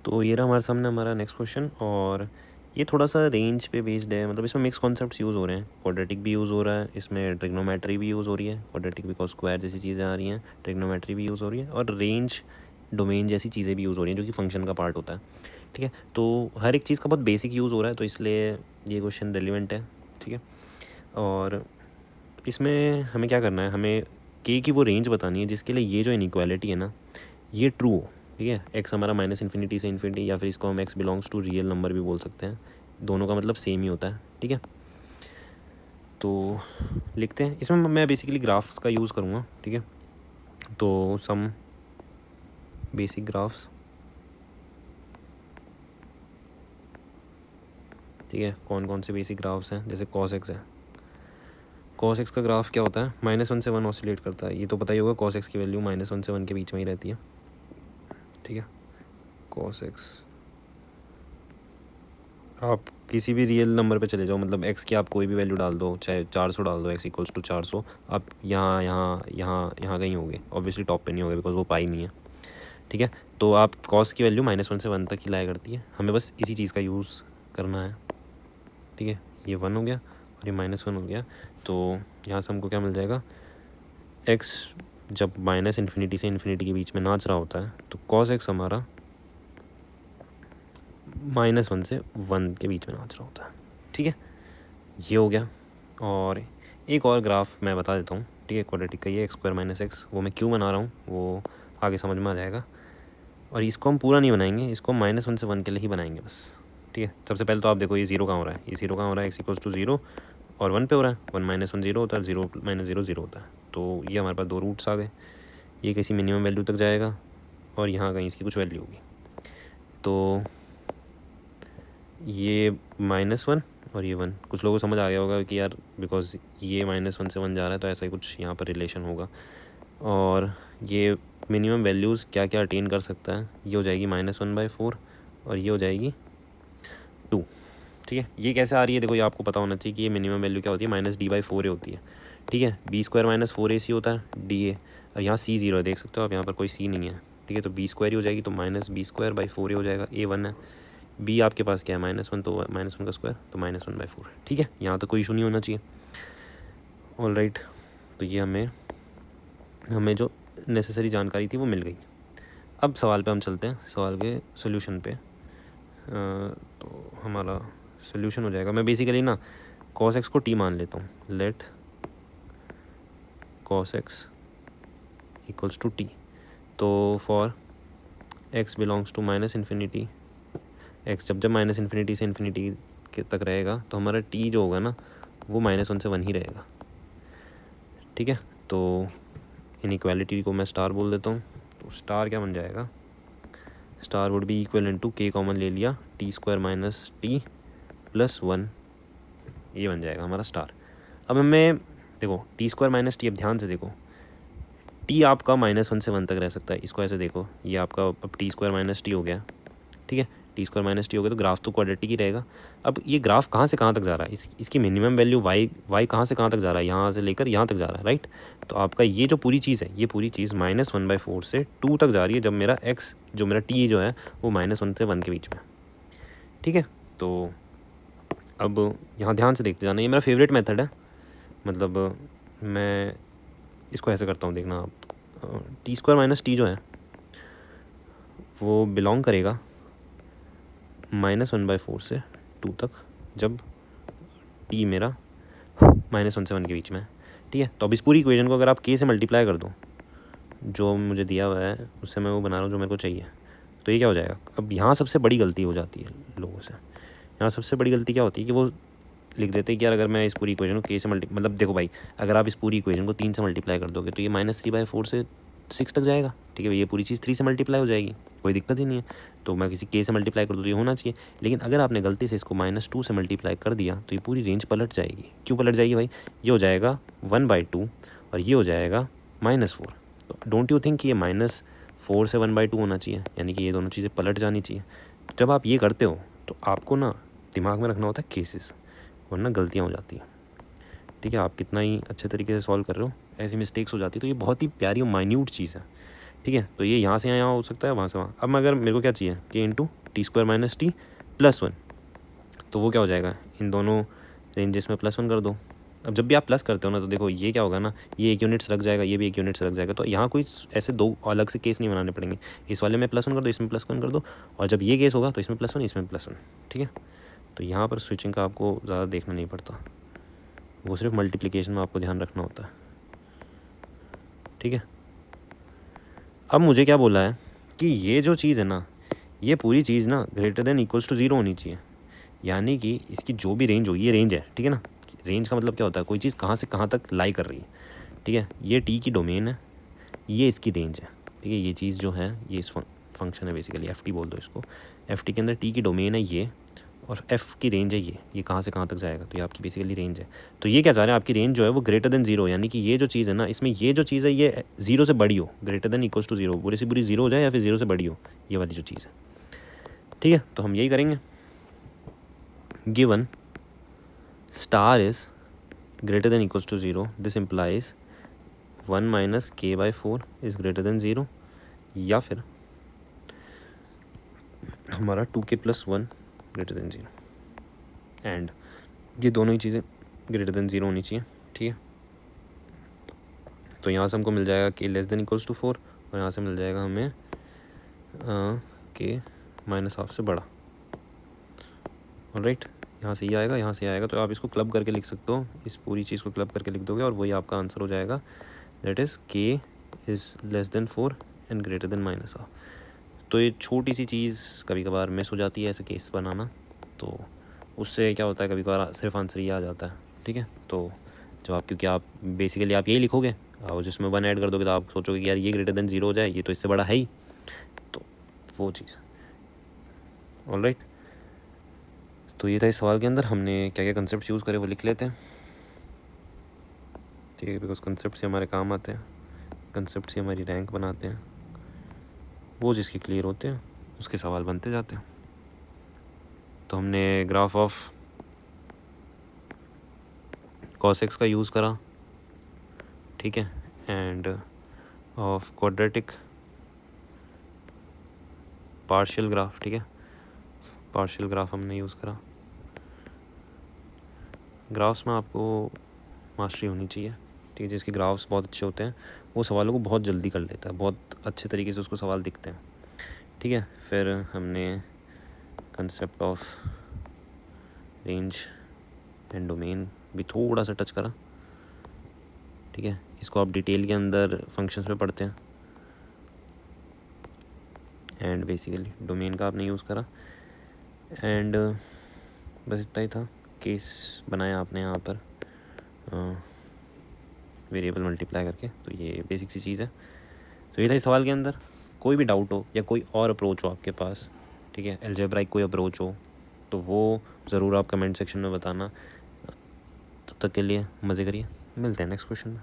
तो ये रहा हमारे सामने हमारा नेक्स्ट क्वेश्चन, और ये थोड़ा सा रेंज पे बेस्ड है, मतलब इसमें मिक्स कॉन्सेप्ट्स यूज़ हो रहे हैं, क्वाड्रेटिक भी यूज़ हो रहा है, इसमें ट्रिग्नोमेट्री भी यूज़ हो रही है, क्वाड्रेटिक बिकॉज स्क्वायर जैसी चीज़ें आ रही हैं, ट्रिग्नोमेट्री भी यूज़ हो रही है, और रेंज डोमेन जैसी चीज़ें भी यूज़ हो रही हैं जो कि फंक्शन का पार्ट होता है। ठीक है, तो हर एक चीज़ का बहुत बेसिक यूज़ हो रहा है, तो इसलिए ये क्वेश्चन रेलिवेंट है। ठीक है, और इसमें हमें क्या करना है, हमें के की वो रेंज बतानी है जिसके लिए ये जो इनइक्वालिटी है ना ये ट्रू हो। ठीक है, एक्स हमारा माइनस इन्फिनिटी से इन्फिनिटी, या फिर इसको हम x belongs to real number भी बोल सकते हैं, दोनों का मतलब सेम ही होता है। ठीक है, तो लिखते हैं, इसमें मैं बेसिकली ग्राफ्स का यूज़ करूँगा। ठीक है, तो सम बेसिक ग्राफ्स। ठीक है, कौन कौन से बेसिक ग्राफ्स हैं, जैसे कॉस एक्स है। कॉस एक्स का ग्राफ क्या होता है, -1 से 1 ऑसिलेट करता है, ये तो पता ही होगा, कॉस एक्स की वैल्यू -1 से 1 के बीच में ही रहती है। ठीक है, कॉस एक्स आप किसी भी रियल नंबर पे चले जाओ, मतलब एक्स की आप कोई भी वैल्यू डाल दो, चाहे 400 डाल दो, एक्स इक्वल्स टू 400, आप यहाँ यहाँ यहाँ यहाँ कहीं होगे, ऑब्वियसली टॉप पे नहीं होगे बिकॉज वो पाई नहीं है। ठीक है, तो आप कॉस की वैल्यू -1 से 1 तक ही लाया करती है, हमें बस इसी चीज़ का यूज़ करना है। ठीक है, ये 1 हो गया और ये -1 हो गया, तो यहाँ से हमको क्या मिल जाएगा, एक्स जब माइनस इन्फिनिटी से इन्फिनिटी के बीच में नाच रहा होता है तो कॉस एक्स हमारा -1 से 1 के बीच में नाच रहा होता है। ठीक है, ये हो गया, और एक और ग्राफ मैं बता देता हूँ। ठीक है, क्वाड्रेटिक का ये x² - x, वो मैं क्यों बना रहा हूँ वो आगे समझ में आ जाएगा, और इसको हम पूरा नहीं बनाएंगे, इसको हम -1 से 1 के लिए ही बनाएंगे बस। ठीक है, सबसे पहले तो आप देखो ये 0 कहाँ हो रहा है, ये 0 कहाँ हो रहा है, x इक्वल्स टू 0 और 1 पे हो रहा है, 1 - 1 0 होता है, 0 - 0 0 होता है, तो ये हमारे पास दो रूट्स आ गए, ये किसी मिनिमम वैल्यू तक जाएगा और यहाँ कहीं इसकी कुछ वैल्यू होगी, तो ये -1 और ये 1, कुछ लोगों को समझ आ गया होगा कि यार बिकॉज ये -1 से 1 जा रहा है तो ऐसा ही कुछ यहाँ पर रिलेशन होगा, और ये मिनिमम वैल्यूज़ क्या क्या अटेन कर सकता है, ये हो जाएगी -1/4 और ये हो जाएगी 2। ठीक है, ये कैसे आ रही है, देखो ये आपको पता होना चाहिए कि ये मिनिमम वैल्यू क्या होती है, -d/4 होती है। ठीक है, b² - 4ac होता है da, अब यहाँ c 0 है, देख सकते हो आप यहाँ पर कोई c नहीं है। ठीक है, तो b² ही हो जाएगी, तो -b²/4 ही हो जाएगा, a1 है, b आपके पास क्या है -1, तो -1 का स्क्वायर, तो -1/4। ठीक है, यहाँ तक कोई इशू नहीं होना चाहिए। ऑल राइट, तो ये हमें जो नेसेसरी जानकारी थी वो मिल गई। अब सवाल पे हम चलते हैं, सवाल के सोल्यूशन पे। तो हमारा सोल्यूशन हो जाएगा, मैं बेसिकली ना cos x को t मान लेता हूँ, let cos x equals to t, तो for x belongs to -infinity, x जब -इन्फिनिटी से इन्फिनिटी के तक रहेगा तो हमारा t जो होगा ना वो -1 से 1 ही रहेगा। ठीक है, तो इनइक्वालिटी को मैं स्टार बोल देता हूँ, तो स्टार क्या बन जाएगा, star would be equal to k common ले लिया, t² - t + 1, ये बन जाएगा हमारा स्टार। अब हमें देखो t² - t, अब ध्यान से देखो, t आपका -1 से 1 तक रह सकता है, इसको ऐसे देखो, ये आपका अब t² - t हो गया। ठीक है, t² - t हो गया, तो ग्राफ तो क्वाड्रेटिक ही रहेगा। अब ये ग्राफ कहाँ से कहाँ तक जा रहा है, इसकी मिनिमम वैल्यू y कहाँ से कहाँ तक जा रहा है, यहाँ से लेकर यहाँ तक जा रहा है, राइट। तो आपका ये जो पूरी चीज़ है, ये पूरी चीज़ -1/4 से 2 तक जा रही है, जब मेरा x जो मेरा t जो है वो -1 से 1 के बीच में। ठीक है, तो अब यहाँ ध्यान से देखते जाना, ये मेरा फेवरेट मेथड है, मतलब मैं इसको ऐसे करता हूँ, देखना आप, t² - t जो है वो बिलोंग करेगा -1/4 से 2 तक, जब t मेरा -1 से 1 के बीच में है। ठीक है, तो अब इस पूरी इक्वेशन को अगर आप k से मल्टीप्लाई कर दो, जो मुझे दिया हुआ है उससे मैं वो बना रहा हूँ जो मेरे को चाहिए, तो ये क्या हो जाएगा। अब यहाँ सबसे बड़ी गलती हो जाती है लोगों से, यहाँ सबसे बड़ी गलती क्या होती है कि वो लिख देते हैं कि यार अगर मैं इस पूरी इक्वेशन को k से मतलब देखो भाई, अगर आप इस पूरी इक्वेशन को 3 से मल्टीप्लाई कर दोगे तो ये -3/4 से 6 तक जाएगा। ठीक है, ये पूरी चीज़ 3 से मल्टीप्लाई हो जाएगी, कोई दिक्कत ही नहीं है, तो मैं किसी k से मल्टीप्लाई कर दूँ तो ये होना चाहिए। लेकिन अगर आपने गलती से इसको -2 से मल्टीप्लाई कर दिया तो ये पूरी रेंज पलट जाएगी। क्यों पलट जाएगी भाई, ये हो जाएगा 1/2 और ये हो जाएगा -4, तो डोंट यू थिंक कि ये -4 से 1/2 होना चाहिए, यानी कि ये दोनों चीज़ें पलट जानी चाहिए। जब आप ये करते हो तो आपको ना दिमाग में रखना होता है केसेस, वरना गलतियाँ हो जाती हैं। ठीक है, आप कितना ही अच्छे तरीके से सॉल्व कर रहे हो, ऐसी मिस्टेक्स हो जाती है, तो ये बहुत ही प्यारी और माइन्यूट चीज़ है। ठीक है। तो ये यहाँ से यहाँ हो सकता है, वहाँ से वहाँ। अब अगर मेरे को क्या चाहिए, के into T square minus T plus one, तो वो क्या हो जाएगा, इन दोनों रेंजेस में प्लस वन कर दो। अब जब भी आप प्लस करते हो ना, तो देखो ये क्या होगा ना, ये 1 यूनिट्स रख जाएगा, ये भी 1 यूनिट्स रख जाएगा। तो यहाँ कोई ऐसे दो अलग से केस नहीं बनाने पड़ेंगे, इस वाले में प्लस वन कर दो, इसमें प्लस वन कर दो, और जब ये केस होगा तो इसमें प्लस वन, इसमें प्लस वन। ठीक है। तो यहाँ पर स्विचिंग का आपको ज़्यादा देखना नहीं पड़ता, वो सिर्फ मल्टीप्लिकेशन में आपको ध्यान रखना होता है। ठीक है। अब मुझे क्या बोला है कि ये जो चीज़ है ना, ये पूरी चीज़ ना greater than equals to zero होनी चाहिए, यानी कि इसकी जो भी रेंज होगी, ये रेंज है, ठीक है ना। रेंज का मतलब क्या होता है, कोई चीज़ कहाँ से कहाँ तक लाई कर रही है। ठीक है। ये टी की डोमेन है, ये इसकी रेंज है। ठीक है। ये चीज़ जो है, ये इस फंक्शन है बेसिकली, एफ टी बोल दो इसको। एफ टी के अंदर टी की डोमेन है ये, और एफ़ की रेंज है ये कहाँ से कहाँ तक जाएगा, तो ये आपकी बेसिकली रेंज है। तो ये क्या चाह रहे हैं, आपकी रेंज जो है वो ग्रेटर देन ज़ीरो, यानी कि ये जो चीज़ है ना, इसमें ये जो चीज़ है ये ज़ीरो से बड़ी हो, greater than equals to zero, पूरी से पूरी ज़ीरो हो जाए या फिर ज़ीरो से बड़ी हो, ये वाली जो चीज़ है। ठीक है। तो हम यही करेंगे। Given star is greater than equals to zero, this implies 1 minus K by 4 is greater than zero, या फिर हमारा 2k plus 1 greater than zero, and ये दोनों ही चीज़ें ग्रेटर देन ज़ीरो होनी चाहिए। ठीक है। तो यहाँ से हमको मिल जाएगा के लेस देन इक्वल्स टू 4, और यहाँ से मिल जाएगा हमें के माइनस हाफ से बड़ा। ऑलराइट, यहाँ से ये आएगा, यहाँ से आएगा, तो आप इसको क्लब करके लिख सकते हो, इस पूरी चीज़ को क्लब करके लिख दोगे और वही आपका आंसर हो जाएगा। दैट इज़ के is less than 4 and greater than minus half. तो ये छोटी सी चीज़ कभी कभार मिस हो जाती है, ऐसे केस बनाना, तो उससे क्या होता है, कभी कभार सिर्फ आंसर ये आ जाता है। ठीक है। तो जब आप, क्योंकि आप बेसिकली आप यही लिखोगे और जिसमें 1 ऐड कर दोगे, तो आप सोचोगे कि यार ये ग्रेटर देन ज़ीरो हो जाए, ये तो इससे बड़ा है ही, तो वो चीज़। ऑलराइट, तो ये था इस सवाल के अंदर। हमने क्या क्या कंसेप्ट यूज़ करे वो लिख लेते हैं। ठीक है, बिकॉज कंसेप्ट से हमारे काम आते हैं, कंसेप्ट से हमारी रैंक बनाते हैं, वो जिसके क्लियर होते हैं उसके सवाल बनते जाते हैं। तो हमने ग्राफ ऑफ cos x का यूज़ करा, ठीक है, end of quadratic partial graph, ठीक है, पार्शियल ग्राफ हमने यूज़ करा। ग्राफ्स में आपको मास्टरी होनी चाहिए, ठीक है। जिसके ग्राफ्स बहुत अच्छे होते हैं वो सवालों को बहुत जल्दी कर लेता है, बहुत अच्छे तरीके से उसको सवाल दिखते हैं। ठीक है। फिर हमने concept of range and domain भी थोड़ा सा टच करा, ठीक है। इसको आप डिटेल के अंदर फंक्शंस में पढ़ते हैं, एंड बेसिकली डोमेन का आपने यूज़ करा, एंड बस इतना ही था। केस बनाया आपने यहाँ पर वेरिएबल मल्टीप्लाई करके, तो ये बेसिक सी चीज़ है। तो ये था इस सवाल के अंदर। कोई भी डाउट हो या कोई और अप्रोच हो आपके पास, ठीक है, अलजेब्राइक कोई अप्रोच हो, तो वो ज़रूर आप कमेंट सेक्शन में बताना। तब तक के लिए मज़े करिए, मिलते हैं नेक्स्ट क्वेश्चन में।